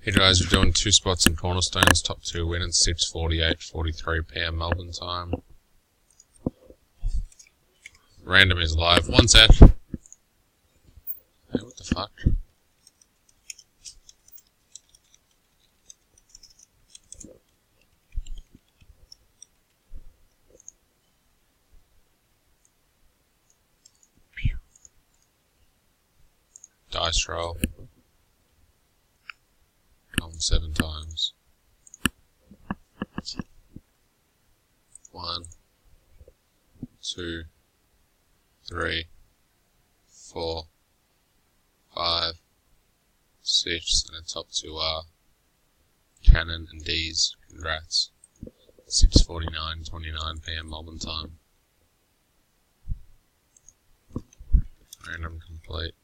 Hey guys, we're doing 2 spots in cornerstones, top 2 win at 6:48:43 PM Melbourne time. Random is live. One sec. Hey, what the fuck? Dice roll. 7 times. 1, 2, 3, 4, 5, 6, and the top 2 are Cannon and D's. Congrats. 6:49:29 PM Melbourne time. Random complete.